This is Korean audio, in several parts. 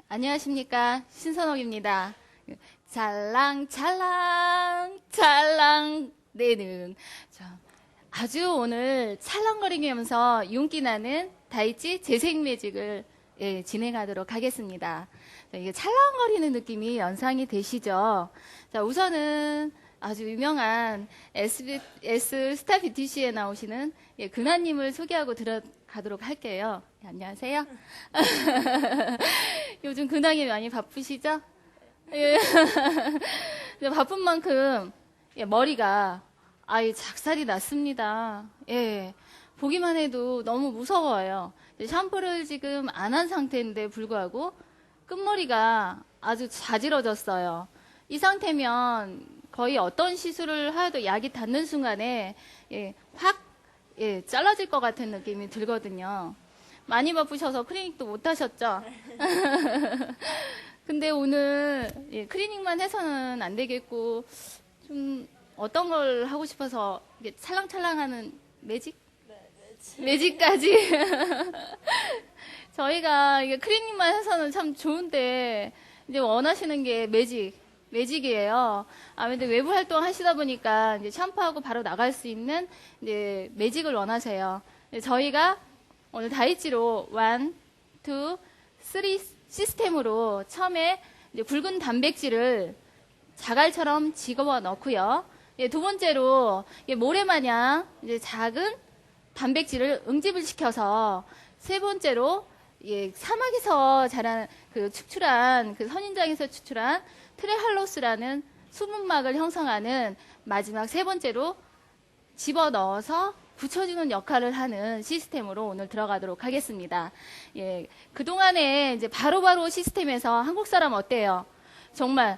안녕하십니까. 신선옥입니다. 찰랑찰랑 내는 아주 오늘 찰랑거리게 하면서 윤기 나는 다이치 재생 매직을 진행하도록 하겠습니다. 이게 찰랑거리는 느낌이 연상이 되시죠? 자, 우선은 아주 유명한 SBS 스타 뷰티시에 나오시는 근하님을 소개하고 들어가도록 할게요. 안녕하세요. 요즘 근황이 많이 바쁘시죠? 예. 바쁜 만큼 머리가 아예 작살이 났습니다. 예. 보기만 해도 너무 무서워요. 샴푸를 지금 안 한 상태인데 불구하고 끝머리가 아주 자지러졌어요. 이 상태면 거의 어떤 시술을 하여도 약이 닿는 순간에 확 잘라질 것 같은 느낌이 들거든요. 많이 바쁘셔서 클리닉도 못 하셨죠? 근데 오늘 클리닉만 해서는 안 되겠고 좀 어떤 걸 하고 싶어서 찰랑찰랑하는 매직? 네, 매직까지 저희가 이게 클리닉만 해서는 참 좋은데 이제 원하시는 게 매직이에요. 아무래도 외부 활동 하시다 보니까 이제 샴푸하고 바로 나갈 수 있는 이제 매직을 원하세요. 저희가 오늘 다이치로 1, 2, 3 시스템으로 처음에 이제 굵은 단백질을 자갈처럼 집어 넣고요. 두 번째로 모래마냥 이제 작은 단백질을 응집을 시켜서 세 번째로 사막에서 자란 축출한 선인장에서 추출한 트레할로스라는 수분막을 형성하는 마지막 세 번째로 집어 넣어서 붙여주는 역할을 하는 시스템으로 오늘 들어가도록 하겠습니다. 그동안에 이제 바로바로 시스템에서 한국 사람 어때요? 정말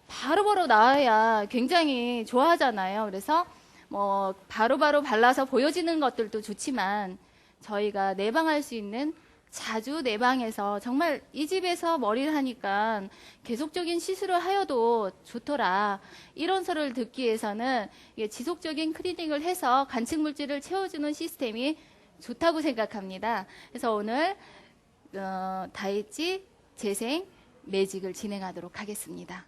바로바로 나와야 굉장히 좋아하잖아요. 그래서 뭐 바로바로 발라서 보여지는 것들도 좋지만 저희가 내방할 수 있는 자주 내방해서 정말 이 집에서 머리를 하니까 계속적인 시술을 하여도 좋더라. 이런 소리를 듣기 위해서는 지속적인 클리닉을 해서 간측 물질을 채워주는 시스템이 좋다고 생각합니다. 그래서 오늘 다이치 재생 매직을 진행하도록 하겠습니다.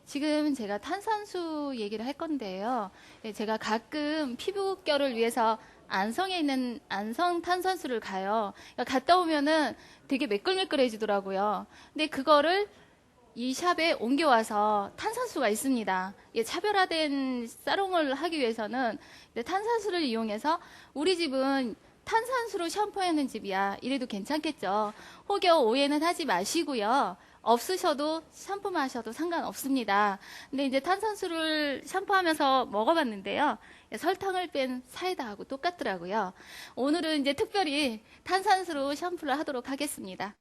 지금 제가 탄산수 얘기를 할 건데요. 제가 가끔 피부결을 위해서 안성에 있는 안성 탄산수를 가요. 갔다 오면은 되게 매끌매끌해지더라고요. 근데 그거를 이 샵에 옮겨와서 탄산수가 있습니다. 차별화된 사롱을 하기 위해서는 탄산수를 이용해서 우리 집은 탄산수로 샴푸하는 집이야. 이래도 괜찮겠죠. 혹여 오해는 하지 마시고요. 없으셔도 샴푸 마셔도 상관없습니다. 근데 이제 탄산수를 샴푸하면서 먹어봤는데요. 설탕을 뺀 사이다하고 똑같더라고요. 오늘은 이제 특별히 탄산수로 샴푸를 하도록 하겠습니다.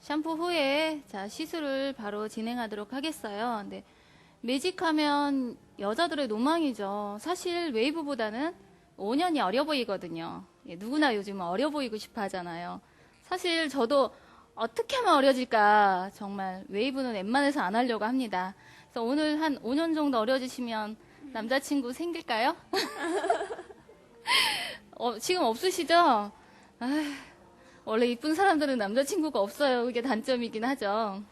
샴푸 후에 시술을 바로 진행하도록 하겠어요. 근데 매직하면 여자들의 로망이죠. 사실 웨이브보다는 5년이 어려 보이거든요. 누구나 요즘 어려 보이고 싶어 하잖아요. 사실 저도 어떻게 하면 어려질까 정말 웨이브는 웬만해서 안 하려고 합니다. 그래서 오늘 한 5년 정도 어려지시면 남자친구 생길까요? 지금 없으시죠? 원래 이쁜 사람들은 남자친구가 없어요. 그게 단점이긴 하죠.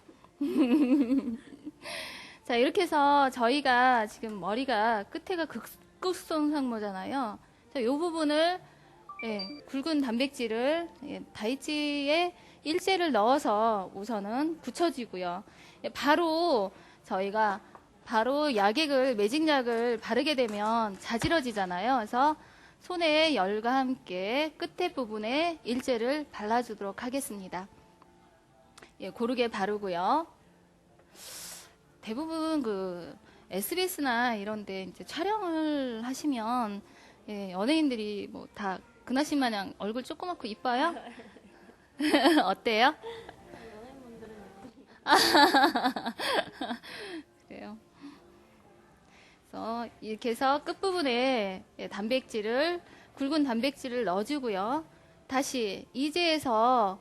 자, 이렇게 해서 저희가 지금 머리가 끝에가 극극성 상모잖아요. 자, 이 부분을 굵은 단백질을 다이치에 일제를 넣어서 우선은 굳혀지고요. 바로 저희가 바로 매직약을 바르게 되면 자지러지잖아요. 그래서 손에 열과 함께 끝에 부분에 일제를 발라주도록 하겠습니다. 고르게 바르고요. 대부분 SBS나 이런데 이제 촬영을 하시면 연예인들이 뭐 다 근하씨 마냥 얼굴 조그맣고 이뻐요? 어때요? 연예인분들은 그래요. 그래서 이렇게 해서 끝부분에 굵은 단백질을 넣어주고요. 다시 이제에서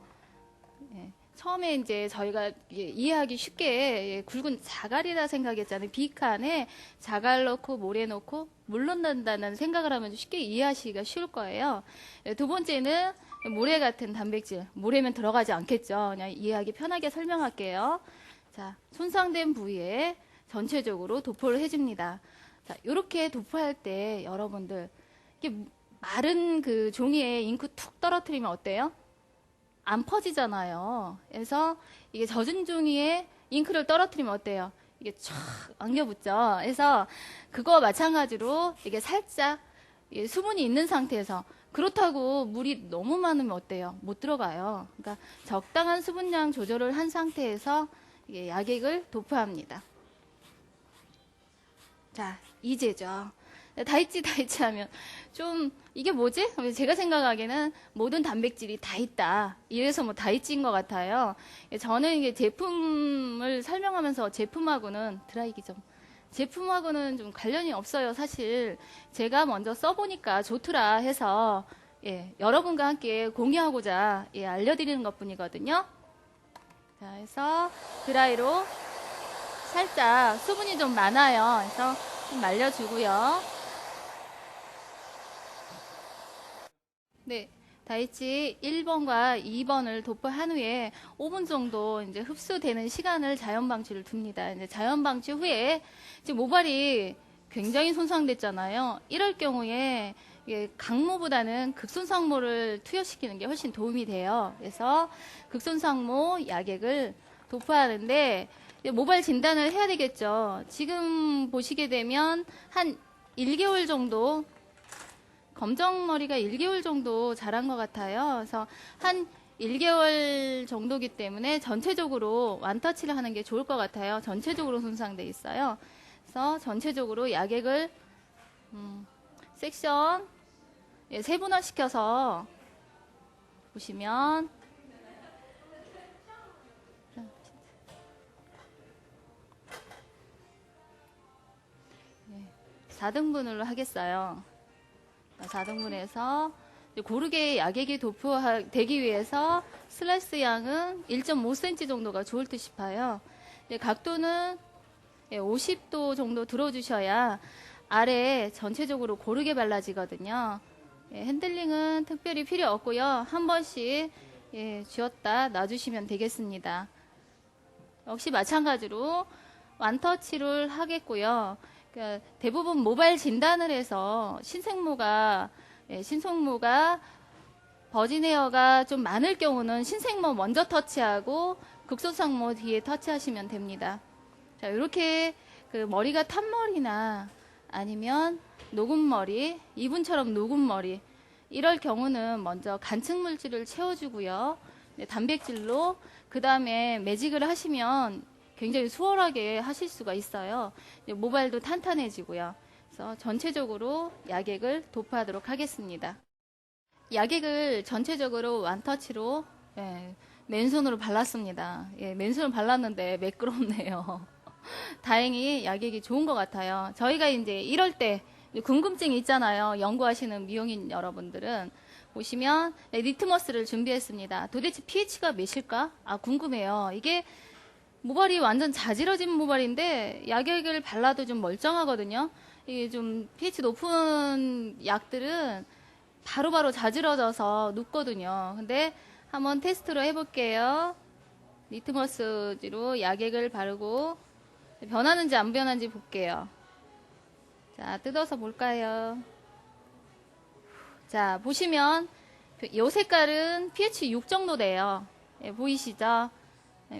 처음에 이제 저희가 이해하기 쉽게 굵은 자갈이라 생각했잖아요. 비칸에 자갈 넣고 모래 넣고 물 넣는다는 생각을 하면 쉽게 이해하시기가 쉬울 거예요. 두 번째는 모래 같은 단백질. 모래면 들어가지 않겠죠. 그냥 이해하기 편하게 설명할게요. 자, 손상된 부위에 전체적으로 도포를 해줍니다. 자, 이렇게 도포할 때 여러분들 이게 마른 그 종이에 잉크 툭 떨어뜨리면 어때요? 안 퍼지잖아요. 그래서 이게 젖은 종이에 잉크를 떨어뜨리면 어때요? 이게 촥 안겨붙죠. 그래서 그거와 마찬가지로 이게 살짝 수분이 있는 상태에서 그렇다고 물이 너무 많으면 어때요? 못 들어가요. 그러니까 적당한 수분량 조절을 한 상태에서 이게 약액을 도포합니다. 자, 이제죠. 다있지 하면 좀 이게 뭐지? 제가 생각하기에는 모든 단백질이 다 있다. 이래서 뭐 다있지인 것 같아요. 저는 이게 제품을 설명하면서 제품하고는 드라이기 좀 제품하고는 좀 관련이 없어요. 사실 제가 먼저 써보니까 좋더라 해서 여러분과 함께 공유하고자 알려드리는 것뿐이거든요. 자, 그래서 드라이로 살짝 수분이 좀 많아요. 그래서 좀 말려주고요. 네, 다이치 1번과 2번을 도포한 후에 5분 정도 이제 흡수되는 시간을 자연 방치를 둡니다. 이제 자연 방치 후에 지금 모발이 굉장히 손상됐잖아요. 이럴 경우에 강모보다는 극손상모를 투여시키는 게 훨씬 도움이 돼요. 그래서 극손상모 약액을 도포하는데 모발 진단을 해야 되겠죠. 지금 보시게 되면 한 1개월 정도 검정머리가 1개월 정도 자란 것 같아요. 그래서 한 1개월 정도기 때문에 전체적으로 완터치를 하는 게 좋을 것 같아요. 전체적으로 손상돼 있어요. 그래서 전체적으로 약액을 섹션 세분화시켜서 보시면 4등분으로 하겠어요. 4등분해서 고르게 약액이 도포되기 위해서 슬라이스 양은 1.5cm 정도가 좋을 듯 싶어요. 각도는 50도 정도 들어주셔야 아래 전체적으로 고르게 발라지거든요. 핸들링은 특별히 필요 없고요. 한 번씩 쥐었다 놔주시면 되겠습니다. 역시 마찬가지로 완터치를 하겠고요. 그러니까 대부분 모발 진단을 해서 신생모가 버진 헤어가 좀 많을 경우는 신생모 먼저 터치하고 극손상모 뒤에 터치하시면 됩니다. 자, 이렇게 그 머리가 탄 머리나 아니면 녹은 머리, 이분처럼 녹은 머리 이럴 경우는 먼저 간층 물질을 채워주고요. 단백질로 그 다음에 매직을 하시면 굉장히 수월하게 하실 수가 있어요. 모발도 탄탄해지고요. 그래서 전체적으로 약액을 도포하도록 하겠습니다. 약액을 전체적으로 완터치로 맨손으로 발랐습니다. 맨손으로 발랐는데 매끄럽네요. 다행히 약액이 좋은 것 같아요. 저희가 이제 이럴 때 궁금증이 있잖아요. 연구하시는 미용인 여러분들은 보시면 리트머스를 준비했습니다. 도대체 pH가 몇일까? 궁금해요. 이게 모발이 완전 자지러진 모발인데 약액을 발라도 좀 멀쩡하거든요. 이게 좀 pH 높은 약들은 바로바로 자지러져서 눕거든요. 근데 한번 테스트로 해볼게요. 리트머스지로 약액을 바르고 변하는지 안 변하는지 볼게요. 자, 뜯어서 볼까요? 자, 보시면 이 색깔은 pH 6 정도 돼요. 보이시죠?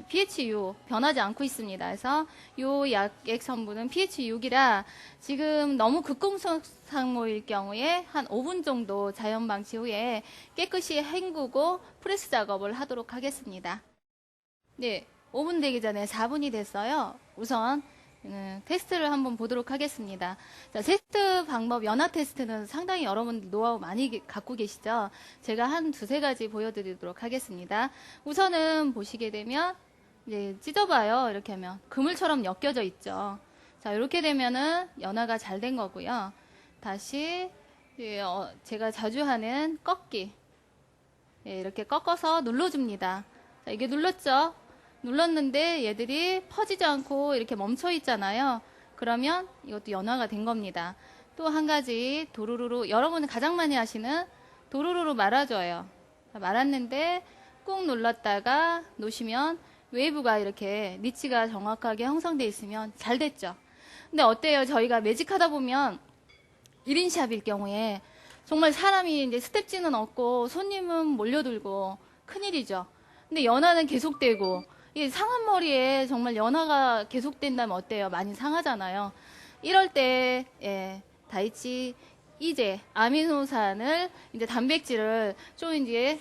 pH 6 변하지 않고 있습니다. 그래서 이 약액 성분은 pH 6이라 지금 너무 극공손상모일 경우에 한 5분 정도 자연 방치 후에 깨끗이 헹구고 프레스 작업을 하도록 하겠습니다. 네, 5분 되기 전에 4분이 됐어요. 우선 테스트를 한번 보도록 하겠습니다. 자, 테스트 방법, 연화 테스트는 상당히 여러분들 노하우 많이 갖고 계시죠? 제가 한 두세 가지 보여드리도록 하겠습니다. 우선은 보시게 되면 이제 찢어봐요. 이렇게 하면 그물처럼 엮여져 있죠. 자, 이렇게 되면은 연화가 잘 된 거고요. 다시 제가 자주 하는 꺾기 이렇게 꺾어서 눌러줍니다. 자, 자, 이게 눌렀죠? 눌렀는데 얘들이 퍼지지 않고 이렇게 멈춰 있잖아요. 그러면 이것도 연화가 된 겁니다. 또 한 가지 도루루루, 여러분이 가장 많이 하시는 도루루루 말아줘요. 자, 말았는데 꾹 눌렀다가 놓으시면 웨이브가 이렇게 니치가 정확하게 형성되어 있으면 잘 됐죠. 근데 어때요? 저희가 매직 하다 보면 1인 샵일 경우에 정말 사람이 이제 스텝진은 없고 손님은 몰려들고 큰일이죠. 근데 연화는 계속되고 이 상한 머리에 정말 연화가 계속된다면 어때요? 많이 상하잖아요. 이럴 때 다이치 이제 아미노산을 이제 단백질을 좀 이제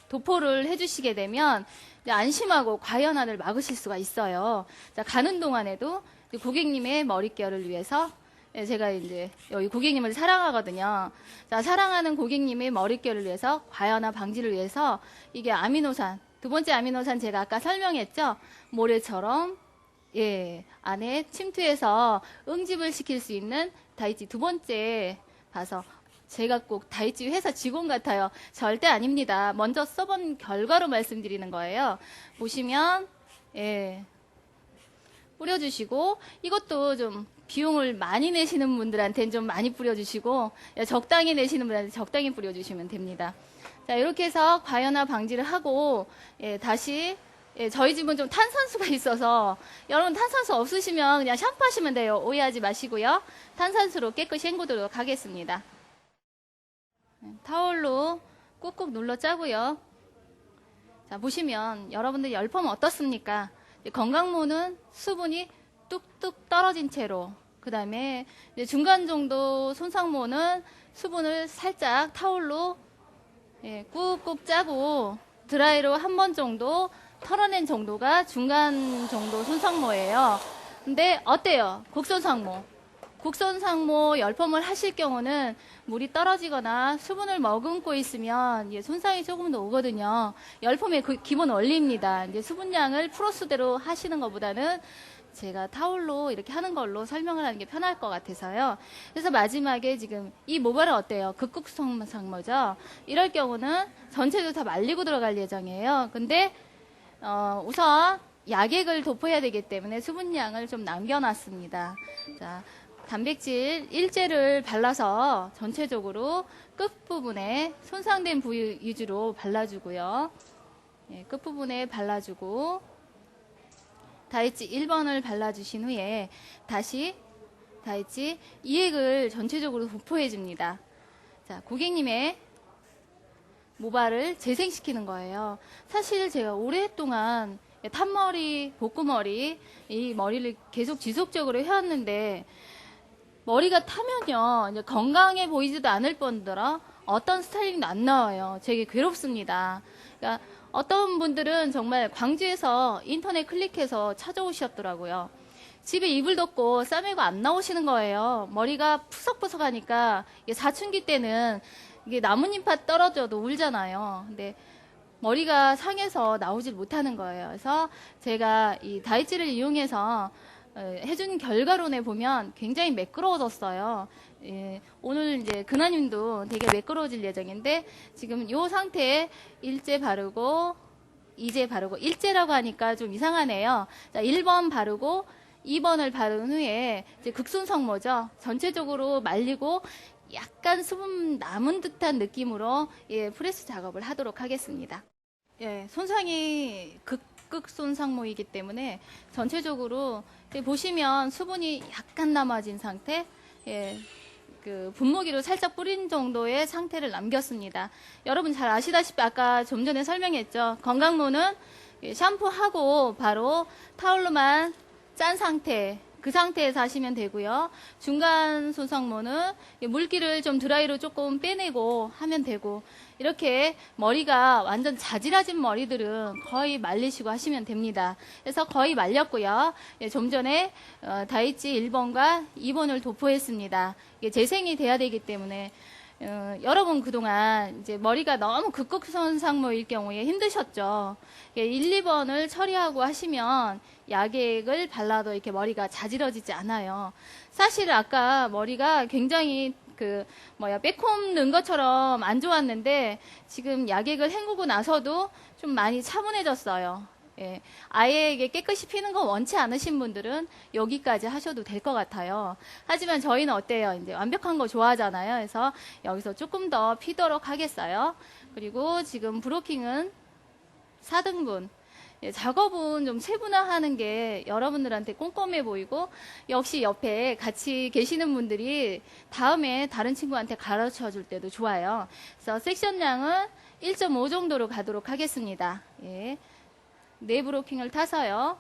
도포를 해주시게 되면 이제 안심하고 과연화를 막으실 수가 있어요. 자, 가는 동안에도 고객님의 머릿결을 위해서 제가 이제 여기 고객님을 사랑하거든요. 자, 사랑하는 고객님의 머릿결을 위해서 과연화 방지를 위해서 이게 아미노산 두 번째 아미노산 제가 아까 설명했죠. 모래처럼 안에 침투해서 응집을 시킬 수 있는 다이치 두 번째 봐서 제가 꼭 다이치 회사 직원 같아요. 절대 아닙니다. 먼저 써본 결과로 말씀드리는 거예요. 보시면 뿌려주시고 이것도 좀 비용을 많이 내시는 분들한테는 좀 많이 뿌려주시고 적당히 내시는 분한테 적당히 뿌려주시면 됩니다. 자, 이렇게 해서 과연화 방지를 하고 다시 저희 집은 좀 탄산수가 있어서 여러분 탄산수 없으시면 그냥 샴푸하시면 돼요. 오해하지 마시고요. 탄산수로 깨끗이 헹구도록 하겠습니다. 타올로 꾹꾹 눌러 짜고요. 자, 보시면 여러분들 열펌 어떻습니까? 건강모는 수분이 뚝뚝 떨어진 채로, 그 다음에 중간 정도 손상모는 수분을 살짝 타올로 꾹꾹 짜고 드라이로 한 번 정도 털어낸 정도가 중간 정도 손상모예요. 근데 어때요? 곡선상모. 곡선상모 열펌을 하실 경우는 물이 떨어지거나 수분을 머금고 있으면 손상이 조금 더 오거든요. 열펌의 기본 원리입니다. 이제 수분량을 프로스대로 하시는 것보다는 제가 타올로 이렇게 하는 걸로 설명을 하는 게 편할 것 같아서요. 그래서 마지막에 지금 이 모발은 어때요? 극극성상모죠. 이럴 경우는 전체도 다 말리고 들어갈 예정이에요. 근데 우선 약액을 도포해야 되기 때문에 수분량을 좀 남겨놨습니다. 자, 단백질 일제를 발라서 전체적으로 끝부분에 손상된 부위 위주로 발라주고요. 끝부분에 발라주고 다이치 1번을 발라주신 후에 다시 다이치 2액을 전체적으로 도포해 줍니다. 자, 고객님의 모발을 재생시키는 거예요. 사실 제가 오랫동안 탄머리, 복구머리, 이 머리를 계속 지속적으로 해왔는데 머리가 타면요, 이제 건강해 보이지도 않을 뿐더러 어떤 스타일링도 안 나와요. 되게 괴롭습니다. 그러니까 어떤 분들은 정말 광주에서 인터넷 클릭해서 찾아오셨더라고요. 집에 이불 덮고 싸매고 안 나오시는 거예요. 머리가 푸석푸석하니까 사춘기 때는 이게 나뭇잎밭 떨어져도 울잖아요. 근데 머리가 상해서 나오질 못하는 거예요. 그래서 제가 이 다이치를 이용해서 해준 결과론에 보면 굉장히 매끄러워졌어요. 오늘 이제 근하님도 되게 매끄러워질 예정인데 지금 이 상태에 일제 바르고 이제 바르고 일제라고 하니까 좀 이상하네요. 자, 1번 바르고 2번을 바른 후에 이제 극손성모죠. 전체적으로 말리고 약간 수분 남은 듯한 느낌으로 프레스 작업을 하도록 하겠습니다. 손상이 극손상모이기 때문에 전체적으로 보시면 수분이 약간 남아진 상태, 그 분무기로 살짝 뿌린 정도의 상태를 남겼습니다. 여러분 잘 아시다시피 아까 좀 전에 설명했죠. 건강모는 샴푸하고 바로 타올로만 짠 상태, 그 상태에서 하시면 되고요. 중간 손상모는 물기를 좀 드라이로 조금 빼내고 하면 되고, 이렇게 머리가 완전 자질아진 머리들은 거의 말리시고 하시면 됩니다. 그래서 거의 말렸고요. 좀 전에 다이치 1번과 2번을 도포했습니다. 이게 재생이 돼야 되기 때문에 여러분 그동안 이제 머리가 너무 극극손상모일 경우에 힘드셨죠. 1, 2번을 처리하고 하시면 약액을 발라도 이렇게 머리가 자지러지지 않아요. 사실 아까 머리가 굉장히 빼콤 넣은 것처럼 안 좋았는데 지금 약액을 헹구고 나서도 좀 많이 차분해졌어요. 예, 아예 이게 깨끗이 피는 거 원치 않으신 분들은 여기까지 하셔도 될 것 같아요. 하지만 저희는 어때요? 이제 완벽한 거 좋아하잖아요. 그래서 여기서 조금 더 피도록 하겠어요. 그리고 지금 브로킹은 4등분. 예, 작업은 좀 세분화하는 게 여러분들한테 꼼꼼해 보이고 역시 옆에 같이 계시는 분들이 다음에 다른 친구한테 가르쳐 줄 때도 좋아요. 그래서 섹션량은 1.5 정도로 가도록 하겠습니다. 예. 네 브로킹을 타서요.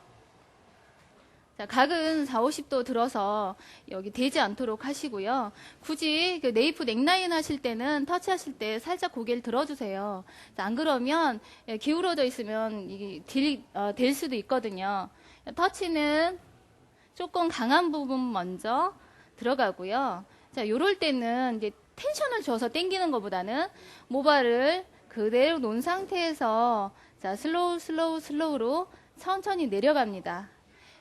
자, 각은 4, 50도 들어서 여기 대지 않도록 하시고요. 굳이 그 네이프 넥라인 하실 때는 터치하실 때 살짝 고개를 들어주세요. 자, 안 그러면 기울어져 있으면 이게 될 수도 있거든요. 터치는 조금 강한 부분 먼저 들어가고요. 자, 요럴 때는 이제 텐션을 줘서 당기는 것보다는 모발을 그대로 놓은 상태에서 자, 슬로우로 천천히 내려갑니다.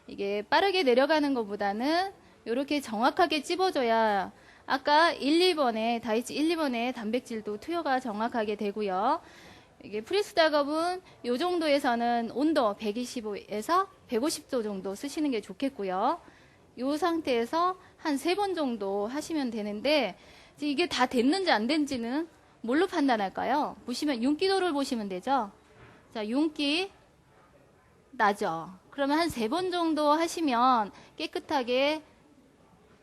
이게 빠르게 내려가는 것보다는 이렇게 정확하게 찝어줘야 아까 1, 2번에 다이치 1, 2번에 단백질도 투여가 정확하게 되고요. 이게 프리스 작업은 이 정도에서는 온도 125에서 150도 정도 쓰시는 게 좋겠고요. 이 상태에서 한 3번 정도 하시면 되는데 이게 다 됐는지 안 됐는지는 뭘로 판단할까요? 보시면 윤기도를 보시면 되죠. 자, 윤기 나죠. 그러면 한 3번 정도 하시면 깨끗하게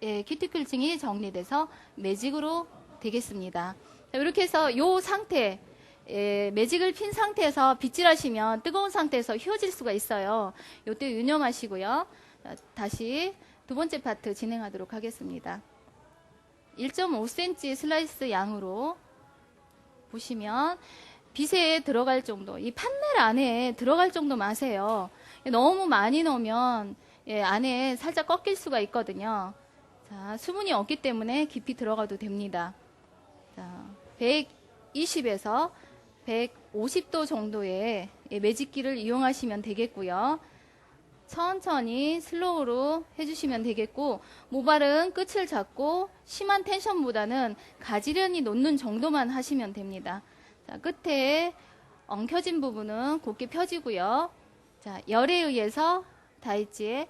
큐티클층이 정리돼서 매직으로 되겠습니다. 자, 이렇게 해서 이 상태 매직을 핀 상태에서 빗질하시면 뜨거운 상태에서 휘어질 수가 있어요. 이때 유념하시고요. 자, 다시 두 번째 파트 진행하도록 하겠습니다. 1.5cm 슬라이스 양으로 보시면 빗에 들어갈 정도, 이 판넬 안에 들어갈 정도 마세요. 너무 많이 넣으면 안에 살짝 꺾일 수가 있거든요. 자, 수분이 없기 때문에 깊이 들어가도 됩니다. 자, 120에서 150도 정도의 매직기를 이용하시면 되겠고요. 천천히 슬로우로 해주시면 되겠고 모발은 끝을 잡고 심한 텐션보다는 가지런히 놓는 정도만 하시면 됩니다. 자, 끝에 엉켜진 부분은 곱게 펴지고요. 자, 열에 의해서 다이치의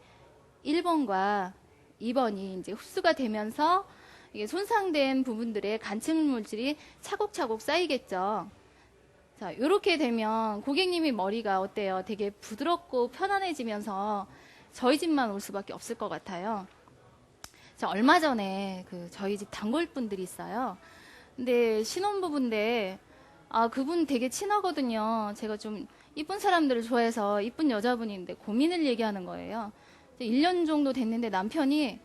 1번과 2번이 이제 흡수가 되면서 이게 손상된 부분들의 간층 물질이 차곡차곡 쌓이겠죠. 자, 이렇게 되면 고객님이 머리가 어때요? 되게 부드럽고 편안해지면서 저희 집만 올 수밖에 없을 것 같아요. 자, 얼마 전에 저희 집 단골분들이 있어요. 근데 신혼부부인데 그분 되게 친하거든요. 제가 좀 이쁜 사람들을 좋아해서 이쁜 여자분인데 고민을 얘기하는 거예요. 1년 정도 됐는데 남편이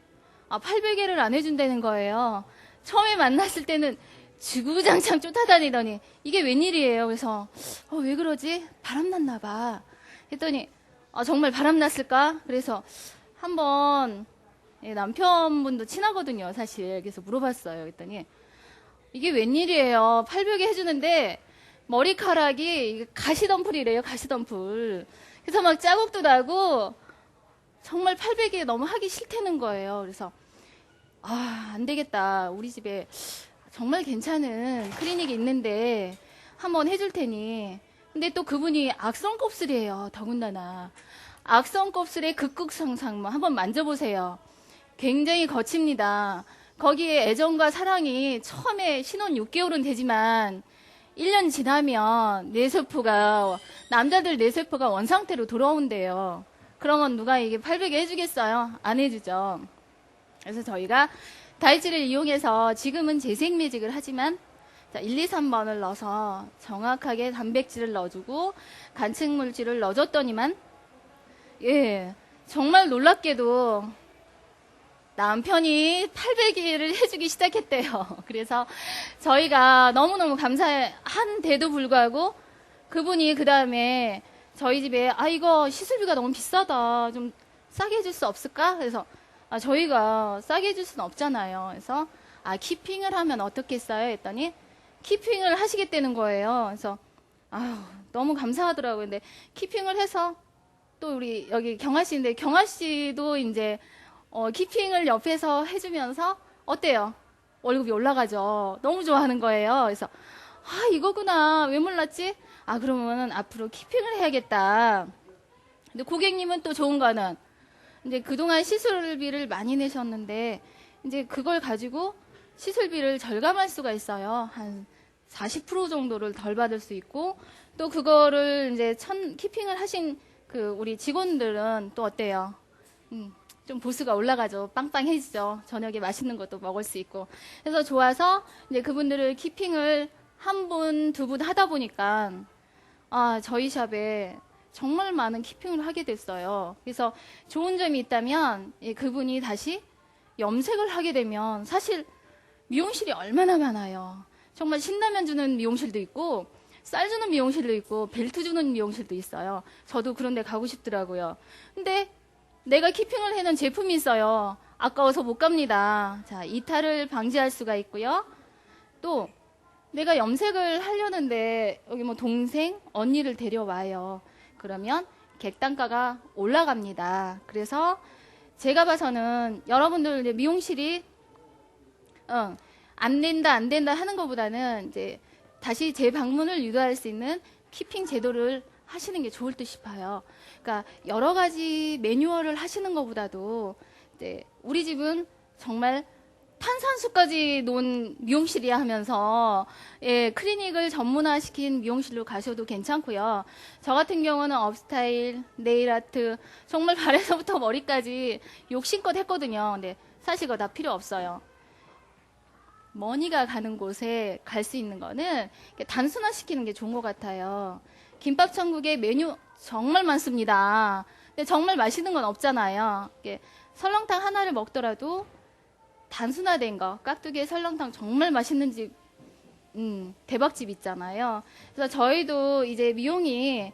800개를 안 해준다는 거예요. 처음에 만났을 때는 주구장창 쫓아다니더니 이게 웬일이에요. 그래서 왜 그러지? 바람났나 봐. 했더니 정말 바람났을까? 그래서 한번 남편분도 친하거든요. 사실. 그래서 물어봤어요. 그랬더니 이게 웬일이에요. 800개 해주는데 머리카락이 가시덤불이래요. 가시덤불. 그래서 막 자국도 나고 정말 800개 너무 하기 싫다는 거예요. 그래서 안 되겠다. 우리 집에 정말 괜찮은 클리닉이 있는데 한번 해줄 테니. 근데 또 그분이 악성곱슬이에요. 더군다나 악성곱슬의 극극상상모 한번 만져보세요. 굉장히 거칩니다. 거기에 애정과 사랑이 처음에 신혼 6개월은 되지만 1년 지나면 뇌세포가 남자들 뇌세포가 원상태로 돌아온대요. 그러면 누가 이게 800개 해주겠어요? 안 해주죠. 그래서 저희가 다이치를 이용해서 지금은 재생 매직을 하지만 자, 1, 2, 3번을 넣어서 정확하게 단백질을 넣어주고 간층 물질을 넣어줬더니만 정말 놀랍게도 남편이 800일을 해주기 시작했대요. 그래서 저희가 너무너무 감사한데도 불구하고 그분이 그 다음에 저희 집에 이거 시술비가 너무 비싸다. 좀 싸게 해줄 수 없을까? 그래서 저희가 싸게 해줄 수는 없잖아요. 그래서 키핑을 하면 어떻겠어요? 했더니 키핑을 하시겠다는 거예요. 그래서 너무 감사하더라고요. 근데 키핑을 해서 또 우리 여기 경아 씨인데 경아 씨도 이제 키핑을 옆에서 해주면서 어때요? 월급이 올라가죠. 너무 좋아하는 거예요. 그래서 아, 이거구나. 왜 몰랐지? 아, 그러면 앞으로 키핑을 해야겠다. 근데 고객님은 또 좋은 거는 이제 그동안 시술비를 많이 내셨는데 이제 그걸 가지고 시술비를 절감할 수가 있어요. 한 40% 정도를 덜 받을 수 있고 또 그거를 이제 키핑을 하신 그 우리 직원들은 또 어때요? 좀 보수가 올라가죠. 빵빵해지죠. 저녁에 맛있는 것도 먹을 수 있고. 그래서 좋아서 이제 그분들을 키핑을 한 분, 두 분 하다 보니까 아, 저희 샵에 정말 많은 키핑을 하게 됐어요. 그래서 좋은 점이 있다면 그분이 다시 염색을 하게 되면 사실 미용실이 얼마나 많아요. 정말 신라면 주는 미용실도 있고 쌀 주는 미용실도 있고 벨트 주는 미용실도 있어요. 저도 그런 데 가고 싶더라고요. 근데 내가 키핑을 해놓은 제품이 있어요. 아까워서 못 갑니다. 자, 이탈을 방지할 수가 있고요. 또 내가 염색을 하려는데 여기 뭐 동생, 언니를 데려와요. 그러면 객단가가 올라갑니다. 그래서 제가 봐서는 여러분들 이제 미용실이 안 된다 하는 것보다는 이제 다시 재방문을 유도할 수 있는 키핑 제도를 하시는 게 좋을 듯 싶어요. 그러니까 여러 가지 매뉴얼을 하시는 것보다도 이제 우리 집은 정말 탄산수까지 놓은 미용실이야 하면서 예, 클리닉을 전문화시킨 미용실로 가셔도 괜찮고요. 저 같은 경우는 업스타일, 네일아트 정말 발에서부터 머리까지 욕심껏 했거든요. 근데 사실 그거 다 필요 없어요. 머니가 가는 곳에 갈 수 있는 거는 단순화시키는 게 좋은 것 같아요. 김밥천국에 메뉴 정말 많습니다. 근데 정말 맛있는 건 없잖아요. 설렁탕 하나를 먹더라도 단순화된 거, 깍두기에 설렁탕 정말 맛있는 집, 대박집 있잖아요. 그래서 저희도 이제 미용이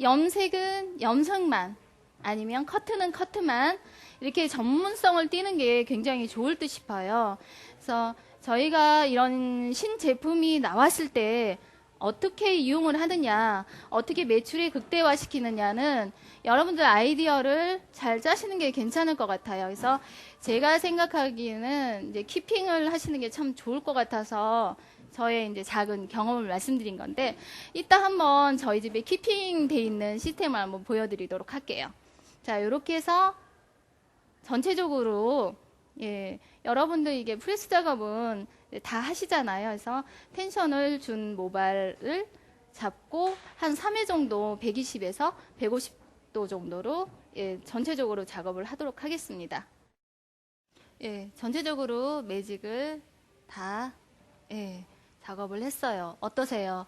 염색은 염색만, 아니면 커트는 커트만, 이렇게 전문성을 띠는 게 굉장히 좋을 듯 싶어요. 그래서 저희가 이런 신제품이 나왔을 때 어떻게 이용을 하느냐, 어떻게 매출을 극대화시키느냐는 여러분들 아이디어를 잘 짜시는 게 괜찮을 것 같아요. 그래서 제가 생각하기에는 이제 키핑을 하시는 게 참 좋을 것 같아서 저의 이제 작은 경험을 말씀드린 건데, 이따 한번 저희 집에 키핑 돼 있는 시스템을 한번 보여드리도록 할게요. 자, 이렇게 해서 전체적으로 예, 여러분들 이게 프레스 작업은 다 하시잖아요. 그래서 텐션을 준 모발을 잡고 한 3회 정도 120에서 150도 정도로 예, 전체적으로 작업을 하도록 하겠습니다. 예, 전체적으로 매직을 다 예, 작업을 했어요. 어떠세요?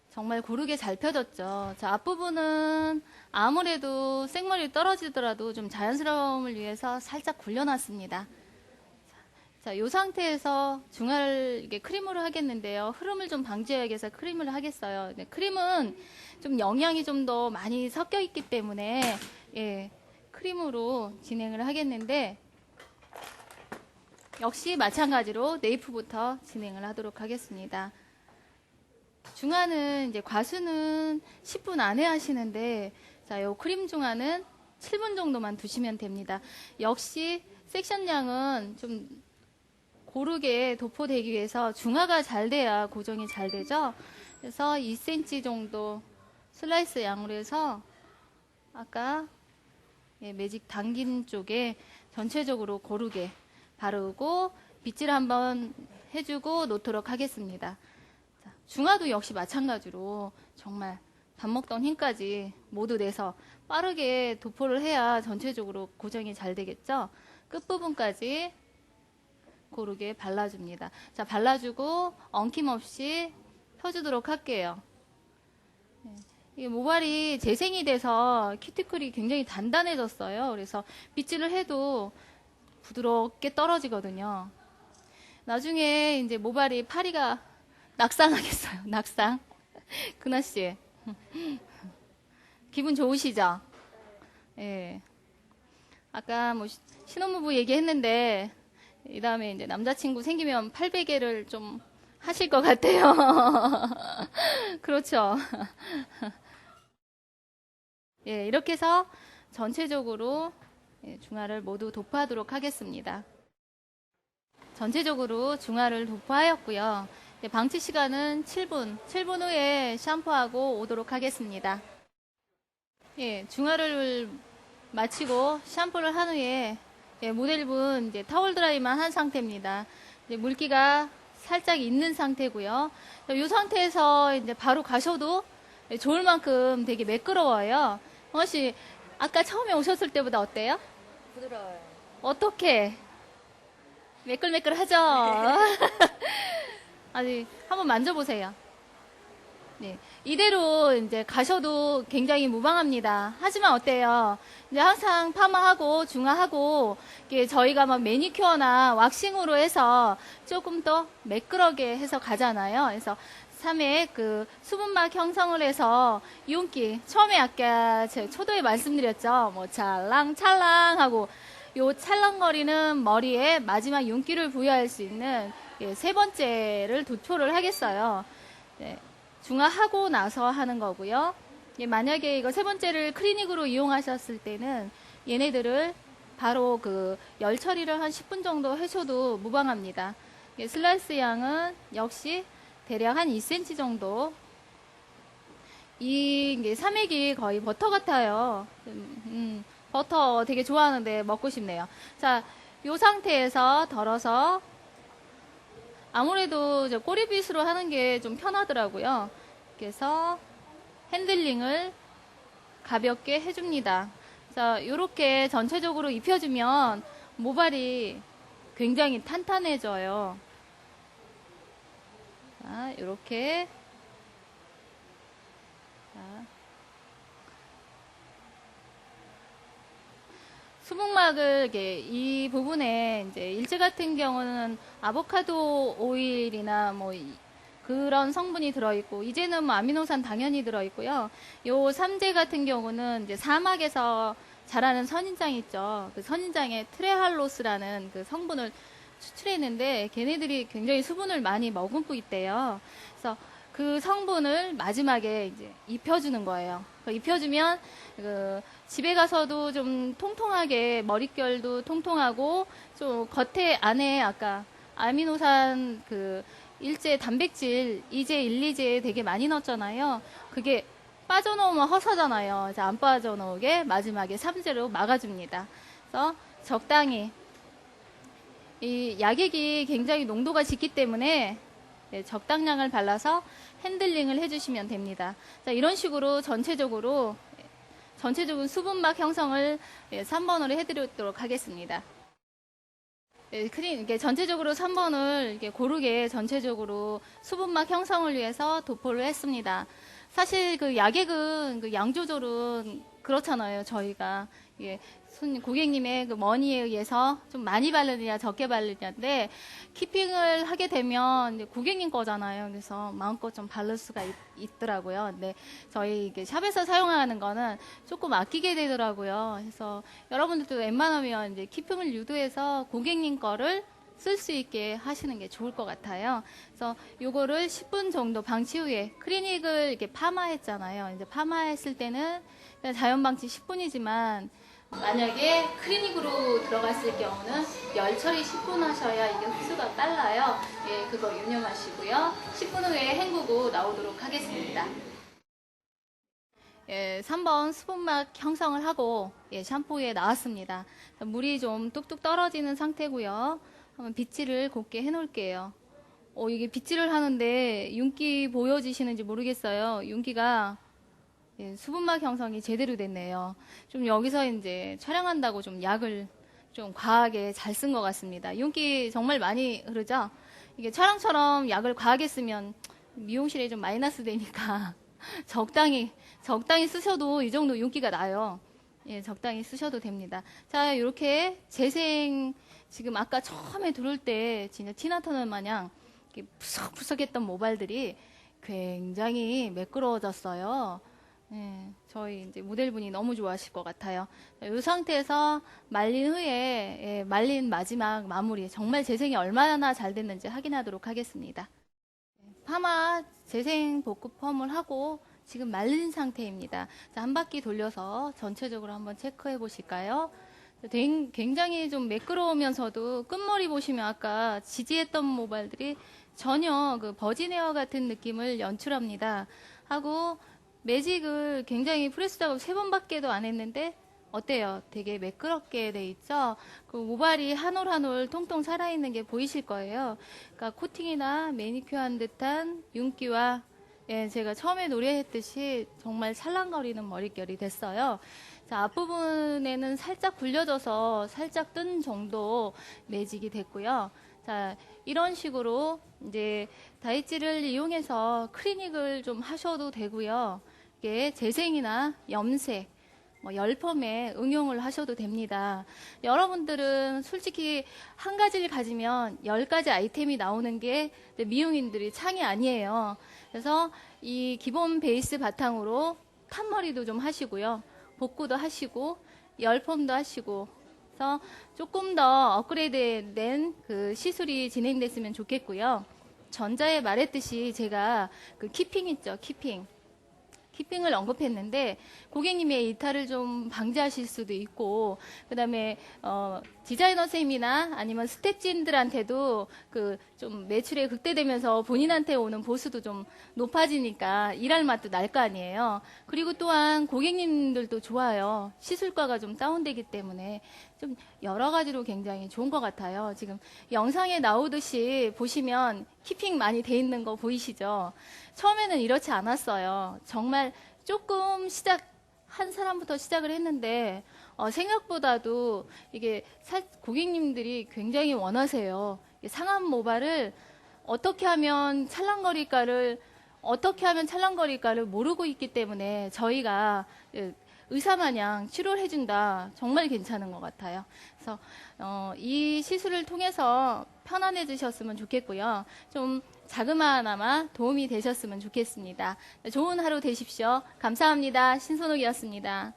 정말 고르게 잘 펴졌죠. 자, 앞부분은 아무래도 생머리 떨어지더라도 좀 자연스러움을 위해서 살짝 굴려놨습니다. 자, 이 상태에서 중화를 이게 크림으로 하겠는데요. 흐름을 좀 방지하기 위해서 크림을 하겠어요. 네, 크림은 좀 영양이 좀 더 많이 섞여 있기 때문에 예, 크림으로 진행을 하겠는데 역시 마찬가지로 네이프부터 진행을 하도록 하겠습니다. 중화는 이제 과수는 10분 안에 하시는데 자, 요 크림 중화는 7분 정도만 두시면 됩니다. 역시 섹션량은 좀 고르게 도포되기 위해서 중화가 잘 돼야 고정이 잘 되죠. 그래서 2cm 정도 슬라이스 양으로 해서 아까 예, 매직 당긴 쪽에 전체적으로 고르게 바르고 빗질 한번 해주고 놓도록 하겠습니다. 자, 중화도 역시 마찬가지로 정말 밥 먹던 힘까지 모두 내서 빠르게 도포를 해야 전체적으로 고정이 잘 되겠죠. 끝부분까지 고르게 발라줍니다. 자, 발라주고 엉킴없이 펴주도록 할게요. 네. 이게 모발이 재생이 돼서 키티클이 굉장히 단단해졌어요. 그래서 빗질을 해도 부드럽게 떨어지거든요. 나중에 이제 모발이 파리가 낙상하겠어요. 낙상. 그나씨. 기분 좋으시죠? 예. 아까 뭐 신혼부부 얘기했는데 이 다음에 이제 남자친구 생기면 800개를 좀 하실 것 같아요. 그렇죠. 예, 이렇게 해서 전체적으로 중화를 모두 도포하도록 하겠습니다. 전체적으로 중화를 도포하였고요. 방치 시간은 7분, 7분 후에 샴푸하고 오도록 하겠습니다. 예, 중화를 마치고 샴푸를 한 후에 모델분 이제 타월 드라이만 한 상태입니다. 이제 물기가 살짝 있는 상태고요. 이 상태에서 이제 바로 가셔도 좋을 만큼 되게 매끄러워요. 혹시 아까 처음에 오셨을 때보다 어때요? 부드러워요. 어떻게? 매끌매끌하죠? 아니, 한번 만져보세요. 네. 이대로 이제 가셔도 굉장히 무방합니다. 하지만 어때요? 이제 항상 파마하고 중화하고 이게 저희가 막 매니큐어나 왁싱으로 해서 조금 더 매끄럽게 해서 가잖아요. 그래서 3회 그 수분막 형성을 해서 윤기 처음에 아까 제 초도에 말씀드렸죠. 뭐 찰랑찰랑 하고 요 찰랑거리는 머리에 마지막 윤기를 부여할 수 있는 세 번째를 도포를 하겠어요. 네. 중화하고 나서 하는 거고요. 만약에 이거 세 번째를 클리닉으로 이용하셨을 때는 얘네들을 바로 그 열 처리를 한 10분 정도 하셔도 무방합니다. 슬라이스 양은 역시 대략 한 2cm 정도. 이게 삼액이 거의 버터 같아요. 버터 되게 좋아하는데 먹고 싶네요. 자, 이 상태에서 덜어서 아무래도 꼬리빗으로 하는 게 좀 편하더라고요. 그래서 핸들링을 가볍게 해줍니다. 자, 이렇게 전체적으로 입혀주면 모발이 굉장히 탄탄해져요. 자, 이렇게. 자. 수분막을 이 부분에 이제 일제 같은 경우는 아보카도 오일이나 뭐 그런 성분이 들어있고 이제는 뭐 아미노산 당연히 들어있고요. 요 삼재 같은 경우는 이제 사막에서 자라는 선인장 있죠. 그 선인장에 트레할로스라는 그 성분을 추출했는데 걔네들이 굉장히 수분을 많이 머금고 있대요. 그래서 그 성분을 마지막에 이제 입혀주는 거예요. 입혀주면 그 집에 가서도 좀 통통하게 머릿결도 통통하고 좀 겉에 안에 아까 아미노산 그 일제 단백질 이제 1, 2제 되게 많이 넣었잖아요. 그게 빠져나오면 허사잖아요. 그래서 안 빠져나오게 마지막에 3제로 막아줍니다. 그래서 적당히 이 약액이 굉장히 농도가 짙기 때문에 적당량을 발라서 핸들링을 해주시면 됩니다. 자, 이런 식으로 전체적으로 수분막 형성을 3번으로 해드리도록 하겠습니다. 이게 전체적으로 3번을 이렇게 고르게 전체적으로 수분막 형성을 위해서 도포를 했습니다. 사실 그 약액은 그 양 조절은 그렇잖아요. 저희가 고객님의 그 머니에 의해서 좀 많이 바르느냐 적게 바르느냐인데 키핑을 하게 되면 이제 고객님 거잖아요. 그래서 마음껏 좀 바를 수가 있더라고요. 근데 저희 이게 샵에서 사용하는 거는 조금 아끼게 되더라고요. 그래서 여러분들도 웬만하면 이제 키핑을 유도해서 고객님 거를 쓸 수 있게 하시는 게 좋을 것 같아요. 그래서 요거를 10분 정도 방치 후에 클리닉을 이렇게 파마했잖아요. 이제 파마했을 때는 그냥 자연 방치 10분이지만 만약에 클리닉으로 들어갔을 경우는 열 처리 10분 하셔야 이게 흡수가 빨라요. 예, 그거 유념하시고요. 10분 후에 헹구고 나오도록 하겠습니다. 예, 3번 수분막 형성을 하고 샴푸에 나왔습니다. 물이 좀 뚝뚝 떨어지는 상태고요. 한번 빗질을 곱게 해놓을게요. 이게 빗질을 하는데 윤기 보여지시는지 모르겠어요. 윤기가 수분막 형성이 제대로 됐네요. 좀 여기서 이제 촬영한다고 좀 약을 좀 과하게 잘 쓴 것 같습니다. 윤기 정말 많이 흐르죠? 이게 촬영처럼 약을 과하게 쓰면 미용실에 좀 마이너스 되니까 적당히 쓰셔도 이 정도 윤기가 나요. 예, 적당히 쓰셔도 됩니다. 자, 이렇게 재생 지금 아까 처음에 들어올 때 진짜 티나터널 마냥 푸석푸석했던 모발들이 굉장히 매끄러워졌어요. 예, 저희 이제 모델분이 너무 좋아하실 것 같아요. 이 상태에서 말린 후에 말린 마지막 마무리 정말 재생이 얼마나 잘 됐는지 확인하도록 하겠습니다. 파마 재생 복구 펌을 하고 지금 말린 상태입니다. 자, 한 바퀴 돌려서 전체적으로 한번 체크해 보실까요? 굉장히 좀 매끄러우면서도 끝머리 보시면 아까 지지했던 모발들이 전혀 그 버진 헤어 같은 느낌을 연출합니다. 하고 매직을 굉장히 프레스 작업 3번밖에도 안 했는데 어때요? 되게 매끄럽게 돼 있죠? 그 모발이 한 올 한 올 통통 살아있는 게 보이실 거예요. 그러니까 코팅이나 매니큐어한 듯한 윤기와 예, 제가 처음에 노래했듯이 정말 찰랑거리는 머릿결이 됐어요. 자, 앞부분에는 살짝 굴려져서 살짝 뜬 정도 매직이 됐고요. 자, 이런 식으로 이제 다이찌를 이용해서 클리닉을 좀 하셔도 되고요. 이게 재생이나 염색, 열펌에 응용을 하셔도 됩니다. 여러분들은 솔직히 한 가지를 가지면 10가지 아이템이 나오는 게 미용인들이 창이 아니에요. 그래서 이 기본 베이스 바탕으로 탑머리도 좀 하시고요. 복구도 하시고 열펌도 하시고 그래서 조금 더 업그레이드된 그 시술이 진행됐으면 좋겠고요. 전자에 말했듯이 제가 그 키핑 있죠, 키핑을 언급했는데 고객님의 이탈을 좀 방지하실 수도 있고 그다음에 디자이너 쌤이나 아니면 스텝진들한테도 그 좀 매출에 극대되면서 본인한테 오는 보수도 좀 높아지니까 일할 맛도 날 거 아니에요. 그리고 또한 고객님들도 좋아요. 시술과가 좀 다운되기 때문에 좀 여러 가지로 굉장히 좋은 것 같아요. 지금 영상에 나오듯이 보시면 키핑 많이 돼 있는 거 보이시죠? 처음에는 이렇지 않았어요. 정말 조금 한 사람부터 시작을 했는데 생각보다도 이게 고객님들이 굉장히 원하세요. 상한 모발을 어떻게 하면 찰랑거릴까를 모르고 있기 때문에 저희가 의사 마냥 치료를 해준다. 정말 괜찮은 것 같아요. 그래서 이 시술을 통해서 편안해지셨으면 좋겠고요. 좀 자그마하나마 도움이 되셨으면 좋겠습니다. 좋은 하루 되십시오. 감사합니다. 신선옥이었습니다.